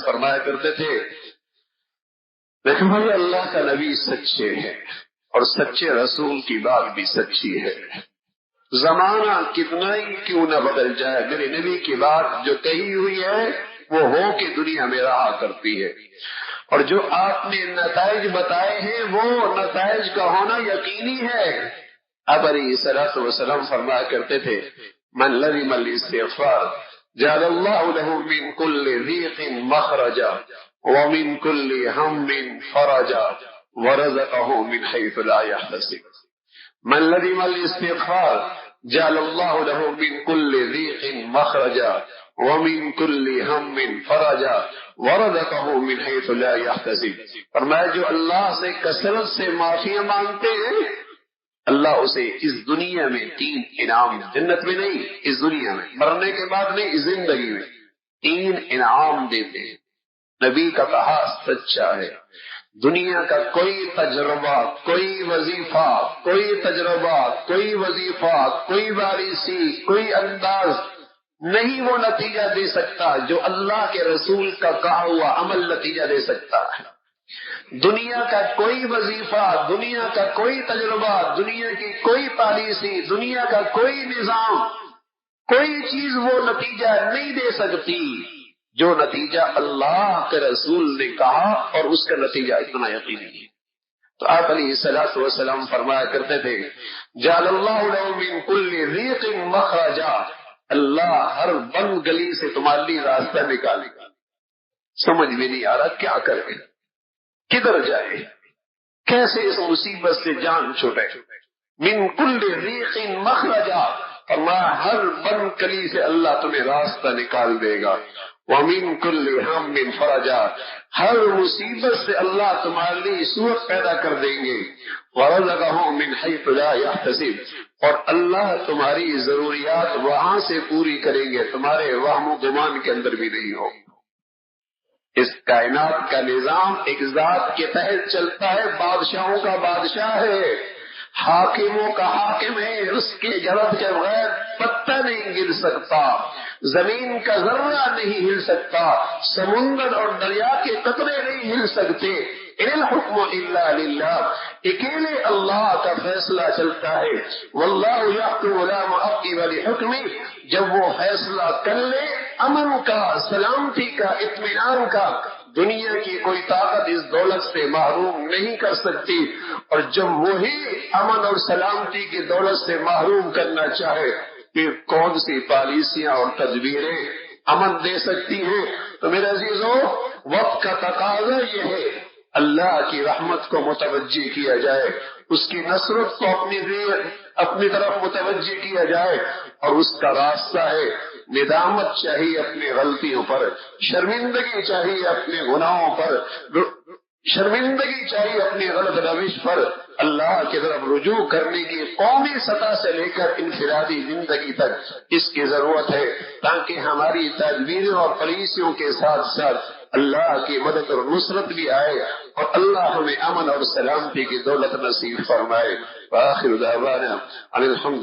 فرمایا کرتے تھے دیکھو بھائی اللہ کا نبی سچے ہے اور سچے رسول کی بات بھی سچی ہے، زمانہ کتنا ہی کیوں نہ بدل جائے میرے نبی کی بات جو کہی ہوئی ہے وہ ہو کے دنیا میں رہا کرتی ہے، اور جو آپ نے نتائج بتائے ہیں وہ نتائج کا ہونا یقینی ہے۔ آپ علیہ الصلوۃ والسلام فرمایا کرتے تھے من لزم الاستغفار جعل اللہ له من كل ضيق مخرجا ومن كل هم فرجا ورزقه من حيث لا يحتسب۔ من لزم الاستغفار جعل الله له من كل ضيق مخرجا ومن كل هم فرجا ورزقه من حيث لا يحتسب۔ فرمایا جو اللہ سے کثرت سے معافیاں مانگتے ہیں اللہ اسے اس دنیا میں 3 انعام، جنت میں نہیں اس دنیا میں، مرنے کے بعد نہیں اس زندگی میں 3 انعام دیتے ہیں۔ نبی کا کہا سچا ہے، دنیا کا کوئی تجربہ، کوئی وظیفہ، کوئی تجربہ، کوئی وظیفہ، کوئی باریسی، کوئی انداز نہیں وہ نتیجہ دے سکتا جو اللہ کے رسول کا کہا ہوا عمل نتیجہ دے سکتا ہے۔ دنیا کا کوئی وظیفہ، دنیا کا کوئی تجربہ، دنیا کی کوئی پالیسی، دنیا کا کوئی نظام، کوئی چیز وہ نتیجہ نہیں دے سکتی جو نتیجہ اللہ کے رسول نے کہا، اور اس کا نتیجہ اتنا یقینی ہے۔ تو آپ علیہ الصلوۃ والسلام فرمایا کرتے تھے جعل اللہ له من كل ضيق مخرجا، اللہ ہر بند گلی سے تمہارے لیے راستہ نکالے گا۔ سمجھ میں نہیں آ رہا کیا کرے، کدھر جائے، کیسے اس مصیبت سے جان چھوٹے۔ من كل ضيق مخرجا، فرمایا ہر بند گلی سے اللہ تمہیں راستہ نکال دے گا۔ وَمِن كُلِّ هَمٍّ فَرَجًا، ہر مصیبت سے اللہ تمہارے لیے صورت پیدا کر دیں گے۔ وَرَزَقَهُ مِنْ حَيْثُ لَا يَحْتَسِبُ، اور اللہ تمہاری ضروریات وہاں سے پوری کریں گے تمہارے وہم و گمان کے اندر بھی نہیں ہو۔ اس کائنات کا نظام ایک ذات کے تحت چلتا ہے، بادشاہوں کا بادشاہ ہے، حاکموں کا حاکم ہے، اس کے اجازت کے بغیر پتہ نہیں گر سکتا، زمین کا ذرہ نہیں ہل سکتا، سمندر اور دریا کے قطرے نہیں ہل سکتے۔ ان الحکم الا للہ، اکیلے اللہ کا فیصلہ چلتا ہے۔ واللہ یحکم لا معقب لحکمہ، جب وہ فیصلہ کر لے امن کا، سلامتی کا، اطمینان کا، دنیا کی کوئی طاقت اس دولت سے محروم نہیں کر سکتی، اور جب وہی امن اور سلامتی کی دولت سے محروم کرنا چاہے پھر کون سی پالیسیاں اور تدبیریں امن دے سکتی ہیں؟ تو میرے عزیزوں وقت کا تقاضا یہ ہے اللہ کی رحمت کو متوجہ کیا جائے، اس کی نصرت کو اپنی طرف متوجہ کیا جائے، اور اس کا راستہ ہے ندامت چاہیے اپنی غلطیوں پر، شرمندگی چاہیے اپنے گناہوں پر، شرمندگی چاہیے اپنی غلط روش پر، اللہ کی طرف رجوع کرنے کی قومی سطح سے لے کر انفرادی زندگی تک اس کی ضرورت ہے، تاکہ ہماری تدبیروں اور پالیسیوں کے ساتھ ساتھ اللہ کی مدد اور نصرت بھی آئے، اور اللہ ہمیں امن اور سلامتی کی دولت نصیب فرمائے۔ وآخر دعوانا ان الحمد